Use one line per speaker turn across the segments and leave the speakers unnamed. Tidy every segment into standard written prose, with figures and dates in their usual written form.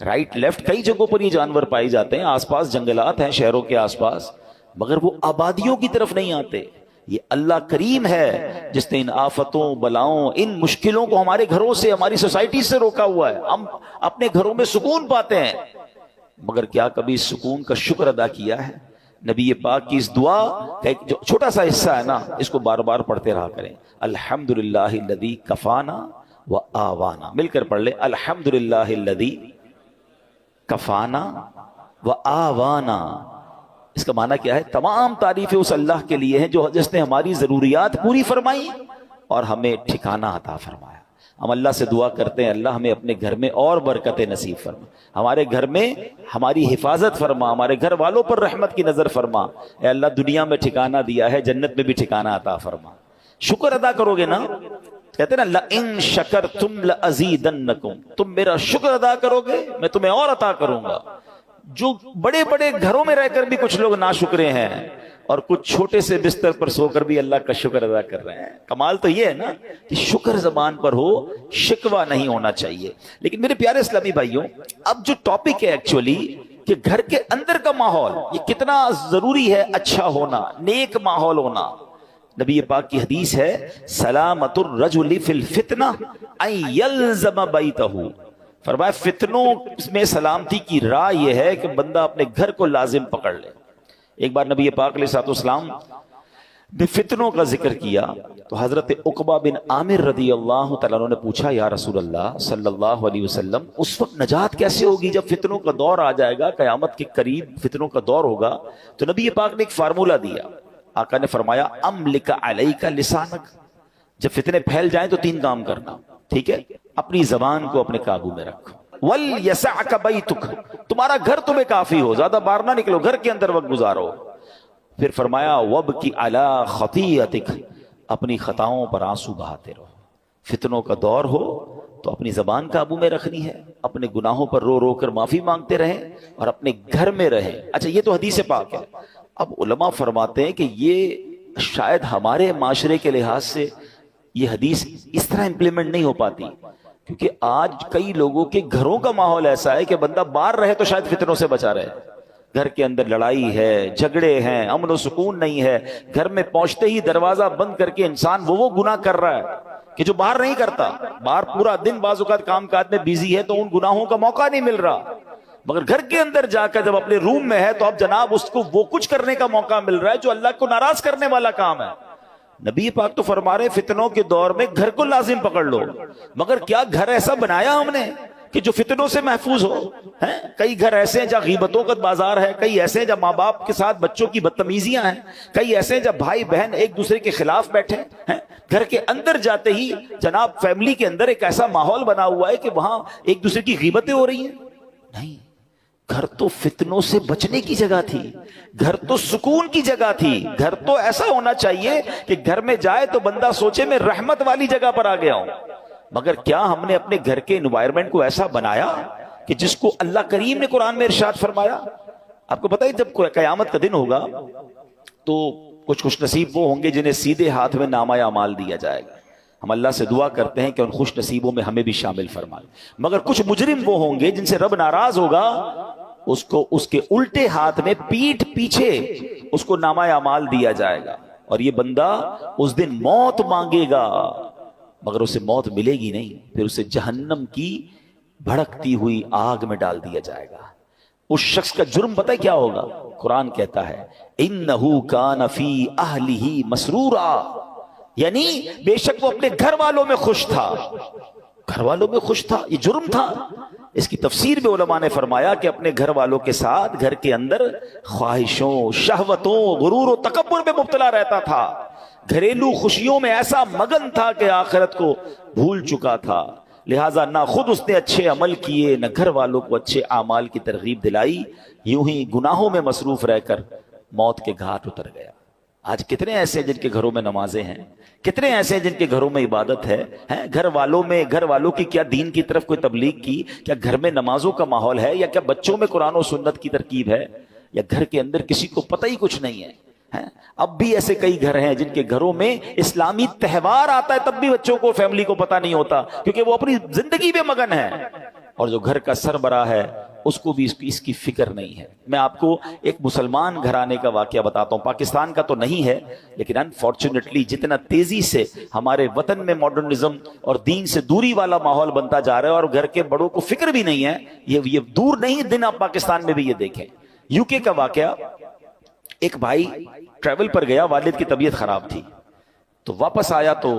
Right left کئی جگہوں پر یہ جانور پائے جاتے ہیں، آس پاس جنگلات ہیں شہروں کے آس پاس، مگر وہ آبادیوں کی طرف نہیں آتے۔ یہ اللہ کریم ہے جس نے ان آفتوں، بلاؤں، ان مشکلوں کو ہمارے گھروں سے، ہماری سوسائٹی سے روکا ہوا ہے۔ ہم اپنے گھروں میں سکون پاتے ہیں، مگر کیا کبھی اس سکون کا شکر ادا کیا ہے؟ نبی پاک کی اس دعا کا ایک جو چھوٹا سا حصہ ہے نا، اس کو بار بار پڑھتے رہا کریں۔ الحمدللہ الذی کفانا و آوانا، مل کر پڑھ لیں، الحمدللہ الذی کفانا و آوانا۔ اس کا معنی کیا ہے؟ تمام تعریفیں اس اللہ کے لیے ہیں جس نے ہماری ضروریات پوری فرمائی اور ہمیں ٹھکانہ عطا فرمایا۔ ہم اللہ سے دعا کرتے ہیں، اللہ ہمیں اپنے گھر میں اور برکت نصیب فرما، ہمارے گھر میں ہماری حفاظت فرما، ہمارے گھر والوں پر رحمت کی نظر فرما۔ اے اللہ دنیا میں ٹھکانہ دیا ہے، جنت میں بھی ٹھکانہ عطا فرما۔ شکر ادا کرو گے نا، کہتے ہیں نا لَإِن شَكَرْتُمْ لَأَزِيدَنَّكُمْ، تم میرا شکر ادا کرو گے میں تمہیں اور عطا کروں گا۔ جو بڑے بڑے گھروں میں رہ کر بھی کچھ لوگ ناشکرے ہیں اور کچھ چھوٹے سے بستر پر سو کر بھی اللہ کا شکر ادا کر رہے ہیں۔ کمال تو یہ ہے نا کہ شکر زبان پر ہو، شکوہ نہیں ہونا چاہیے۔ لیکن میرے پیارے اسلامی بھائیوں، اب جو ٹاپک ہے ایکچولی کہ گھر کے اندر کا ماحول یہ کتنا ضروری ہے، اچھا ہونا، نیک ماحول ہونا۔ نبی پاک کی حدیث ہے سلامت الرجل فی الفتنہ ان یلزم بیتہ، فرمایا فتنوں میں سلامتی کی راہ یہ ہے کہ بندہ اپنے گھر کو لازم پکڑ لے۔ ایک بار نبی پاک علیہ الصلوۃ والسلام نے فتنوں کا ذکر کیا تو حضرت عقبہ بن عامر رضی اللہ تعالیٰ عنہ نے پوچھا یا رسول اللہ صلی اللہ علیہ وسلم، اس وقت نجات کیسے ہوگی جب فتنوں کا دور آ جائے گا، قیامت کے قریب فتنوں کا دور ہوگا؟ تو نبی پاک نے ایک فارمولہ دیا، آقا نے فرمایا املک علیک لسانک، جب فتنے پھیل جائیں تو تین کام کرنا، ٹھیک ہے؟ اپنی زبان کو اپنے قابو میں رکھو، وَلْيَسَعْكَ بَيْتُكَ، تمہارا گھر تمہیں کافی ہو، زیادہ باہر نہ نکلو، گھر کے اندر وقت گزارو۔ پھر فرمایا وَبْكِ عَلَىٰ خَطِيئَتِكَ، اپنی خطاؤں پر آنسو بہاتے رہو۔ فتنوں کا دور ہو تو اپنی زبان قابو میں رکھنی ہے، اپنے گناہوں پر رو رو کر معافی مانگتے رہیں اور اپنے گھر میں رہیں۔ اچھا یہ تو حدیث پاک ہے۔ اب علماء فرماتے ہیں کہ یہ شاید ہمارے معاشرے کے لحاظ سے یہ حدیث اس طرح امپلیمنٹ نہیں ہو پاتی، کیونکہ آج کئی لوگوں کے گھروں کا ماحول ایسا ہے کہ بندہ باہر رہے تو شاید فتنوں سے بچا رہے، گھر کے اندر لڑائی ہے، جھگڑے ہیں، امن و سکون نہیں ہے، گھر میں پہنچتے ہی دروازہ بند کر کے انسان وہ گناہ کر رہا ہے کہ جو باہر نہیں کرتا، باہر پورا دن بعض اوقات کام کاج میں بیزی ہے تو ان گناہوں کا موقع نہیں مل رہا، مگر گھر کے اندر جا کر جب اپنے روم میں ہے تو اب جناب اس کو وہ کچھ کرنے کا موقع مل رہا ہے جو اللہ کو ناراض کرنے والا کام ہے۔ نبی پاک تو فرما رہے فتنوں کے دور میں گھر کو لازم پکڑ لو، مگر کیا گھر ایسا بنایا ہم نے کہ جو فتنوں سے محفوظ ہو؟ کئی گھر ایسے ہیں جہاں غیبتوں کا بازار ہے، کئی ایسے ہیں جہاں ماں باپ کے ساتھ بچوں کی بدتمیزیاں ہیں، کئی ایسے ہیں جہاں بھائی بہن ایک دوسرے کے خلاف بیٹھے ہیں۔ گھر کے اندر جاتے ہی جناب فیملی کے اندر ایک ایسا ماحول بنا ہوا ہے کہ وہاں ایک دوسرے کی غیبتیں ہو رہی ہیں۔ نہیں، گھر تو فتنوں سے بچنے کی جگہ تھی، گھر تو سکون کی جگہ تھی، گھر تو ایسا ہونا چاہیے کہ گھر میں جائے تو بندہ سوچے میں رحمت والی جگہ پر آ گیا ہوں۔ مگر کیا ہم نے اپنے گھر کے انوائرمنٹ کو ایسا بنایا کہ جس کو اللہ کریم نے قرآن میں ارشاد فرمایا؟ آپ کو پتہ ہے جب قیامت کا دن ہوگا تو کچھ خوش نصیب وہ ہوں گے جنہیں سیدھے ہاتھ میں نامہ اعمال دیا جائے گا۔ ہم اللہ سے دعا کرتے ہیں کہ ان خوش نصیبوں میں ہمیں بھی شامل فرمائے۔ مگر کچھ مجرم وہ ہوں گے جن سے رب ناراض ہوگا، اس کو اس کے الٹے ہاتھ میں پیٹھ پیچھے اس کو نامہ اعمال دیا جائے گا، اور یہ بندہ اس دن موت مانگے گا مگر اسے موت ملے گی نہیں، پھر اسے جہنم کی بھڑکتی ہوئی آگ میں ڈال دیا جائے گا۔ اس شخص کا جرم پتہ ہے کیا ہوگا؟ قرآن کہتا ہے انہو کان فی اہلہ مسرورا، یعنی بے شک وہ اپنے گھر والوں میں خوش تھا، گھر والوں میں خوش تھا، یہ جرم تھا۔ اس کی تفسیر میں علماء نے فرمایا کہ اپنے گھر والوں کے ساتھ گھر کے اندر خواہشوں، شہوتوں، غرور و تکبر میں مبتلا رہتا تھا، گھریلو خوشیوں میں ایسا مگن تھا کہ آخرت کو بھول چکا تھا، لہٰذا نہ خود اس نے اچھے عمل کیے نہ گھر والوں کو اچھے اعمال کی ترغیب دلائی، یوں ہی گناہوں میں مصروف رہ کر موت کے گھاٹ اتر گیا۔ آج کتنے ایسے ہیں جن کے گھروں میں نمازیں ہیں، کتنے ایسے ہیں جن کے گھروں میں عبادت ہے، گھر والوں کی کیا دین کی طرف کوئی تبلیغ کی، کیا گھر میں نمازوں کا ماحول ہے، یا کیا بچوں میں قرآن و سنت کی ترکیب ہے، یا گھر کے اندر کسی کو پتہ ہی کچھ نہیں ہے۔ اب بھی ایسے کئی گھر ہیں جن کے گھروں میں اسلامی تہوار آتا ہے تب بھی بچوں کو، فیملی کو پتہ نہیں ہوتا، کیونکہ وہ اپنی زندگی میں مگن ہے۔ اور جو گھر کا سربراہ ہے اس کو بھی اس کی فکر نہیں ہے. میں آپ کو ایک مسلمان گھرانے کا واقعہ بتاتا ہوں, پاکستان کا تو نہیں ہے لیکن انفارچونیٹلی جتنا تیزی سے ہمارے وطن میں ماڈرنزم اور دین سے دوری والا ماحول بنتا جا رہا ہے اور گھر کے بڑوں کو فکر بھی نہیں ہے, یہ دور نہیں دن آپ پاکستان میں بھی یہ دیکھیں. یو کے کا واقعہ, ایک بھائی ٹریول پر گیا, والد کی طبیعت خراب تھی تو واپس آیا, تو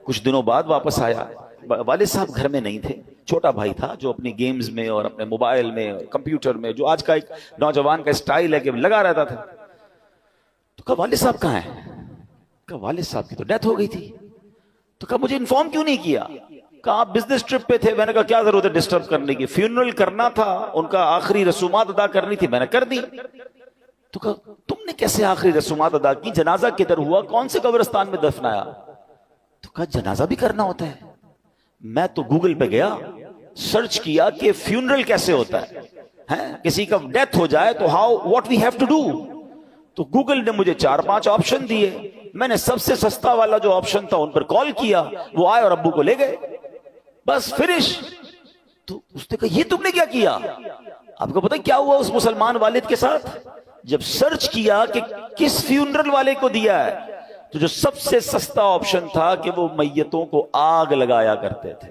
کچھ دنوں بعد واپس آیا, والد صاحب گھر میں نہیں تھے, چھوٹا بھائی تھا جو اپنی گیمز میں اور اپنے موبائل میں کمپیوٹر میں, جو آج کا ایک نوجوان کا سٹائل ہے کہ لگا رہتا تھا. تو کہا والد صاحب کہاں ہیں؟ کہا والد صاحب کی تو ڈیتھ ہو گئی تھی. تو کہا مجھے انفارم کیوں نہیں کیا؟ کہا آپ بزنس ٹرپ پہ تھے. میں نے کہا کیا ضرورت ہے ڈسٹرب کرنے کی, فیونرل کرنا تھا, ان کا آخری رسومات ادا کرنی تھی, میں نے کر دی. تو کہا تم نے کیسے آخری رسومات ادا کی؟ جنازہ کدھر ہوا؟ کون سے قبرستان میں دفنایا؟ تو کہا جنازہ بھی کرنا ہوتا ہے. میں تو گوگل پہ گیا, سرچ کیا کہ فیونرل کیسے ہوتا ہے, کسی کا ڈیتھ ہو جائے تو what we have to do. تو گوگل نے مجھے 4-5 آپشن دیے, میں نے سب سے سستا والا جو آپشن تھا ان پر کال کیا, وہ آئے اور ابو کو لے گئے, بس فنش. تو اس نے کہا یہ تم نے کیا کیا؟ آپ کو پتہ کیا ہوا اس مسلمان والد کے ساتھ؟ جب سرچ کیا کہ کس فیونرل والے کو دیا ہے, تو جو سب سے سستا آپشن تھا کہ وہ میتوں کو آگ لگایا کرتے تھے.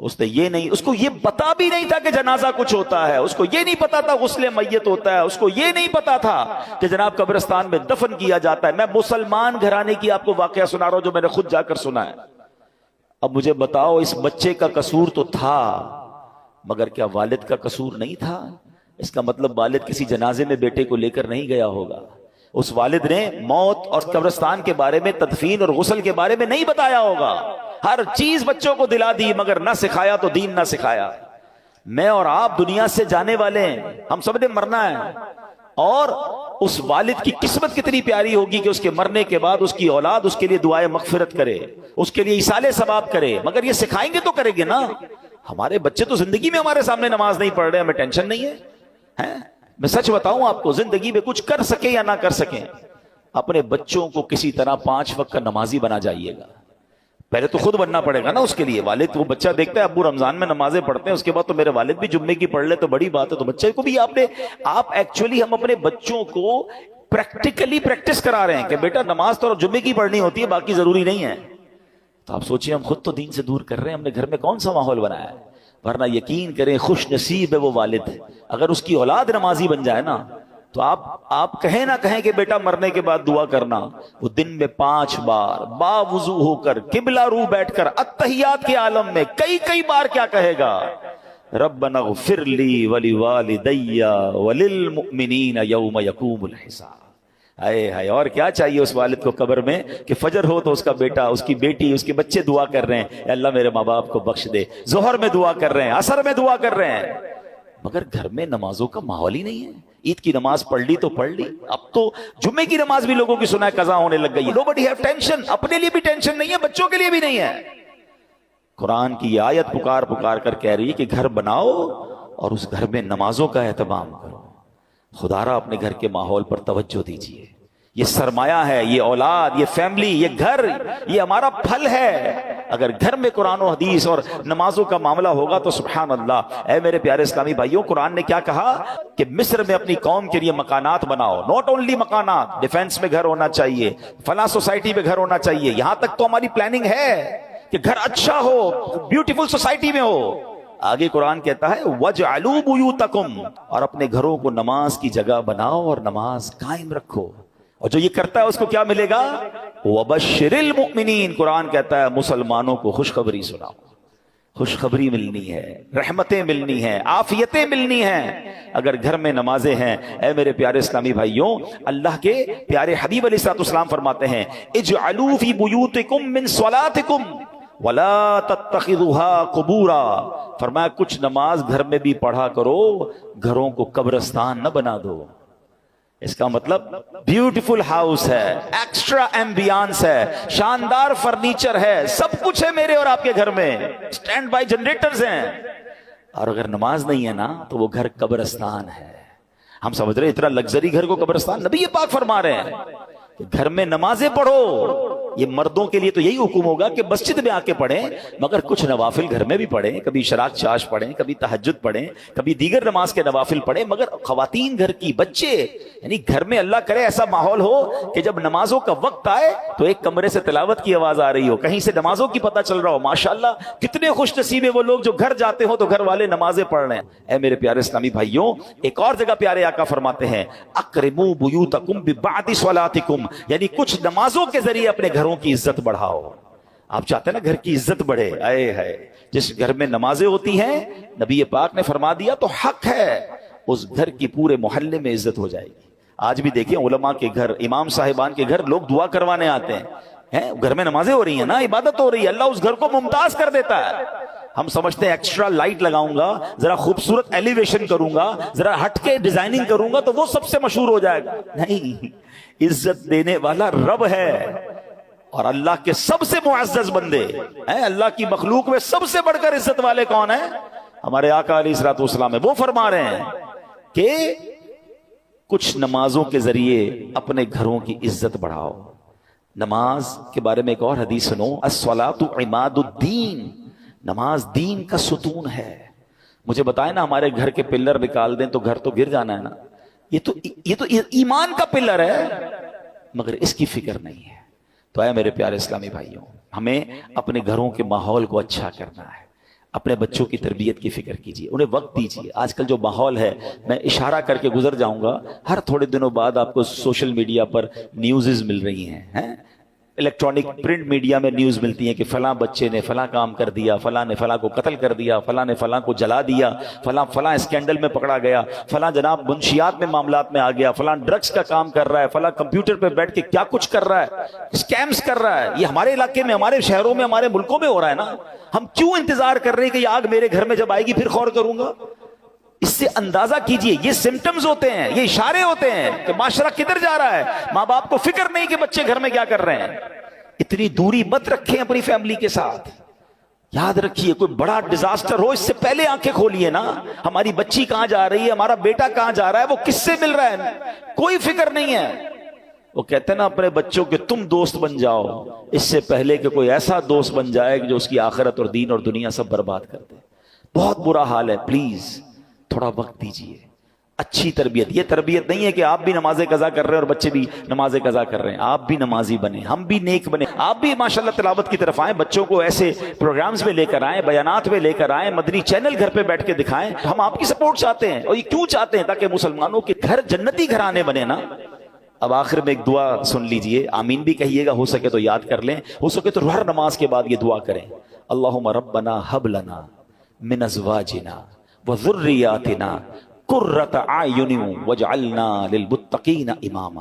اس نے یہ نہیں, اس کو یہ پتا بھی نہیں تھا کہ جنازہ کچھ ہوتا ہے, اس کو یہ نہیں پتا تھا غسل میت ہوتا ہے, اس کو یہ نہیں پتا تھا کہ جناب قبرستان میں دفن کیا جاتا ہے. میں مسلمان گھرانے کی آپ کو واقعہ سنا رہا ہوں جو میں نے خود جا کر سنا ہے. اب مجھے بتاؤ, اس بچے کا قصور تو تھا مگر کیا والد کا قصور نہیں تھا؟ اس کا مطلب والد کسی جنازے میں بیٹے کو لے کر نہیں گیا ہوگا. اس والد نے موت اور قبرستان کے بارے میں, تدفین اور غسل کے بارے میں نہیں بتایا ہوگا. ہر چیز بچوں کو دلا دی مگر نہ سکھایا تو دین نہ سکھایا. میں اور آپ دنیا سے جانے والے ہیں, ہم سب نے مرنا ہے, اور اس والد کی قسمت کتنی پیاری ہوگی کہ اس کے مرنے کے بعد اس کی اولاد اس کے لیے دعائے مغفرت کرے, اس کے لیے ایصال ثواب کرے. مگر یہ سکھائیں گے تو کریں گے نا. ہمارے بچے تو زندگی میں ہمارے سامنے نماز نہیں پڑھ رہے, ہمیں ٹینشن نہیں ہے. میں سچ بتاؤں آپ کو, زندگی میں کچھ کر سکیں یا نہ کر سکیں, اپنے بچوں کو کسی طرح 5 وقت کا نمازی بنا جائیے گا. پہلے تو خود بننا پڑے گا نا اس کے لیے. والد وہ بچہ دیکھتا ہے ابو رمضان میں نمازیں پڑھتے ہیں, اس کے بعد تو میرے والد بھی جمعے کی پڑھ لے تو بڑی بات ہے. تو بچے کو بھی آپ ایکچولی ہم اپنے بچوں کو پریکٹیکلی پریکٹس کرا رہے ہیں کہ بیٹا نماز تو جمعے کی پڑھنی ہوتی ہے, باقی ضروری نہیں ہے. تو آپ سوچیں ہم خود تو دین سے دور کر رہے ہیں, ہم نے گھر میں کون سا ماحول بنایا ہے. ورنہ یقین کریں خوش نصیب ہے وہ والد, اگر اس کی اولاد نمازی بن جائے نا, تو آپ کہیں نہ کہیں کہ بیٹا مرنے کے بعد دعا کرنا, وہ دن میں 5 بار با وضو ہو کر قبلہ رو بیٹھ کر التحیات کے عالم میں کئی بار کیا کہے گا, ربنا اغفر لی ولوالدی وللمؤمنین یوم یقوم الحساب. ہائے اور کیا چاہیے اس والد کو قبر میں کہ فجر ہو تو اس کا بیٹا, اس کی بیٹی, اس کے بچے دعا کر رہے ہیں, اے اللہ میرے ماں باپ کو بخش دے. ظہر میں دعا کر رہے ہیں, عصر میں دعا کر رہے ہیں, مگر گھر میں نمازوں کا ماحول ہی نہیں ہے. عید کی نماز پڑھ لی تو پڑھ لی, اب تو جمعے کی نماز بھی لوگوں کی سنا ہے قضا ہونے لگ گئی. Nobody have tension, اپنے لیے بھی ٹینشن نہیں ہے, بچوں کے لیے بھی نہیں ہے. قرآن کی یہ آیت پکار کر کہہ رہی ہے کہ گھر بناؤ اور اس گھر میں نمازوں کا اہتمام کرو. خدا را اپنے گھر کے ماحول پر توجہ دیجیے. یہ سرمایہ ہے, یہ اولاد, یہ فیملی, یہ گھر, یہ ہمارا پھل ہے. اگر گھر میں قرآن و حدیث اور نمازوں کا معاملہ ہوگا تو سبحان اللہ. اے میرے پیارے اسلامی بھائیوں, قرآن نے کیا کہا کہ مصر میں اپنی قوم کے لیے مکانات بناؤ. ناٹ اونلی مکانات, ڈیفینس میں گھر ہونا چاہیے, فلاں سوسائٹی میں گھر ہونا چاہیے. یہاں تک تو ہماری پلاننگ ہے کہ گھر اچھا ہو, بیوٹیفل سوسائٹی میں ہو. آگے قرآن کہتا ہے وَجْعَلُوا بُيُوتَكُمْ, اور اپنے گھروں کو نماز کی جگہ بناؤ اور نماز قائم رکھو. اور جو یہ کرتا ہے اس کو کیا ملے گا؟ وَبَشِّرِ الْمُؤْمِنِينَ, قرآن کہتا ہے مسلمانوں کو خوشخبری سناؤ. خوشخبری ملنی ہے, رحمتیں ملنی ہیں, عافیتیں ملنی ہیں اگر گھر میں نمازیں ہیں. اے میرے پیارے اسلامی بھائیوں, اللہ کے پیارے حبیب علیہ الصلوۃ والسلام فرماتے ہیں اجعلوا فی بیوتکم من صلاتکم ولا تتخذوها قبورا. فرمایا کچھ نماز گھر میں بھی پڑھا کرو, گھروں کو قبرستان نہ بنا دو. اس کا مطلب بیوٹیفل ہاؤس ہے, ایکسٹرا ایمبیانس ہے, شاندار فرنیچر ہے, سب کچھ ہے میرے اور آپ کے گھر میں, سٹینڈ بائی جنریٹرز ہیں. اور اگر نماز نہیں ہے نا تو وہ گھر قبرستان ہے. ہم سمجھ رہے اتنا لگزری گھر کو قبرستان. نبی پاک فرما رہے ہیں کہ گھر میں نمازیں پڑھو, یہ مردوں کے لیے تو یہی حکم ہوگا کہ مسجد میں آ کے پڑھیں، مگر کچھ نوافل گھر میں بھی پڑھیں، کبھی شراک چاش پڑھیں، کبھی تہجد پڑھیں، کبھی دیگر نماز کے نوافل پڑھیں، مگر خواتین گھر کی، بچے، یعنی گھر میں اللہ کرے ایسا ماحول ہو کہ جب نمازوں کا وقت آئے تو ایک کمرے سے تلاوت کی آواز آ رہی ہو، کہیں سے نمازوں کی پتہ چل رہا ہو۔ ماشاءاللہ کتنے خوش نصیب ہیں وہ لوگ جو گھر جاتے ہو تو گھر والے نمازیں پڑھ رہے ہیں۔ اے میرے پیارے اسلامی بھائیوں، ایک اور جگہ پیارے آقا فرماتے ہیں اقربوا بیوتکم ببعد صلاتکم، یعنی کچھ نمازوں کے ذریعے اپنے گھروں کی عزت بڑھاؤ۔ آپ چاہتے ہیں نا گھر کی عزت بڑھے، اے ہے جس گھر میں نمازیں ہوتی ہیں نبی پاک نے فرما دیا تو حق ہے اس گھر کی پورے محلے میں عزت ہو جائے گی۔ آج بھی دیکھیں علماء کے گھر، امام صاحبان کے گھر لوگ دعا کروانے آتے ہیں، گھر میں نمازیں ہو رہی ہیں نا، عبادت ہو رہی ہے، اللہ اس گھر کو ممتاز کر دیتا ہے۔ ہم سمجھتے ہیں ایکسٹرا لائٹ لگاؤں گا، ذرا خوبصورت ایلیویشن کروں گا، ذرا ہٹ کے ڈیزائننگ کروں گا تو وہ سب سے مشہور ہو جائے گا۔ نہیں، عزت دینے والا رب ہے، اور اللہ کے سب سے معزز بندے ہیں، اللہ کی مخلوق میں سب سے بڑھ کر عزت والے کون ہیں؟ ہمارے آقا علیہ الصلوۃ والسلام ہے۔ وہ فرما رہے ہیں کہ کچھ نمازوں کے ذریعے اپنے گھروں کی عزت بڑھاؤ۔ نماز کے بارے میں ایک اور حدیث سنو، الصلاۃ عماد الدین، نماز دین کا ستون ہے۔ مجھے بتائیں نا، ہمارے گھر کے پلر نکال دیں تو گھر تو گر جانا ہے نا، یہ تو ایمان کا پلر ہے، مگر اس کی فکر نہیں ہے۔ تو اے میرے پیارے اسلامی بھائیوں، ہمیں اپنے گھروں کے ماحول کو اچھا کرنا ہے، اپنے بچوں کی تربیت کی فکر کیجیے، انہیں وقت دیجیے۔ آج کل جو ماحول ہے، میں اشارہ کر کے گزر جاؤں گا، ہر تھوڑے دنوں بعد آپ کو سوشل میڈیا پر نیوزز مل رہی ہیں، الیکٹرانک پرنٹ میڈیا میں نیوز ملتی ہیں کہ فلاں بچے نے فلاں کام کر دیا، فلاں نے فلاں کو قتل کر دیا، فلاں نے فلاں کو جلا دیا، فلاں اسکینڈل میں پکڑا گیا، فلاں جناب منشیات میں معاملات میں آ گیا، فلاں ڈرگز کا کام کر رہا ہے، فلاں کمپیوٹر پہ بیٹھ کے کیا کچھ کر رہا ہے، اسکیمز کر رہا ہے۔ یہ ہمارے علاقے میں، ہمارے شہروں میں، ہمارے ملکوں میں ہو رہا ہے نا۔ ہم کیوں انتظار کر رہے ہیں کہ یہ آگ میرے گھر میں جب آئے گی پھر غور کروں گا؟ اس سے اندازہ کیجئے، یہ سمٹمز ہوتے ہیں، یہ اشارے ہوتے ہیں کہ معاشرہ کدھر جا رہا ہے۔ ماں باپ کو فکر نہیں کہ بچے گھر میں کیا کر رہے ہیں۔ اتنی دوری مت رکھیں اپنی فیملی کے ساتھ۔ یاد رکھیے، کوئی بڑا ڈیزاسٹر ہو اس سے پہلے آنکھیں کھولیے نا۔ ہماری بچی کہاں جا رہی ہے، ہمارا بیٹا کہاں جا رہا ہے، وہ کس سے مل رہا ہے، کوئی فکر نہیں ہے۔ وہ کہتے ہیں نا اپنے بچوں کے تم دوست بن جاؤ اس سے پہلے کہ کوئی ایسا دوست بن جائے جو اس کی آخرت اور دین اور دنیا سب برباد کر دے۔ بہت برا حال ہے، پلیز تھوڑا وقت دیجیے۔ اچھی تربیت، یہ تربیت نہیں ہے کہ آپ بھی نماز قضا کر رہے ہیں اور بچے بھی نماز قضا کر رہے ہیں۔ آپ بھی نمازی بنیں، ہم بھی نیک بنیں، آپ بھی ماشاءاللہ تلاوت کی طرف آئیں، بچوں کو ایسے پروگرامز میں لے کر آئیں، بیانات میں لے کر آئیں، مدنی چینل گھر پہ بیٹھ کے دکھائیں۔ ہم آپ کی سپورٹ چاہتے ہیں، اور یہ کیوں چاہتے ہیں؟ تاکہ مسلمانوں کے گھر جنتی گھرانے بنے نا۔ اب آخر میں ایک دعا سن لیجئے، آمین بھی کہیے گا، ہو سکے تو یاد کر لیں، ہو سکے تو ہر نماز کے بعد یہ دعا کریں، اللہم ربنا ہب لنا من ازواجنا وذریاتنا قرۃ اعین واجعلنا للمتقین اماما۔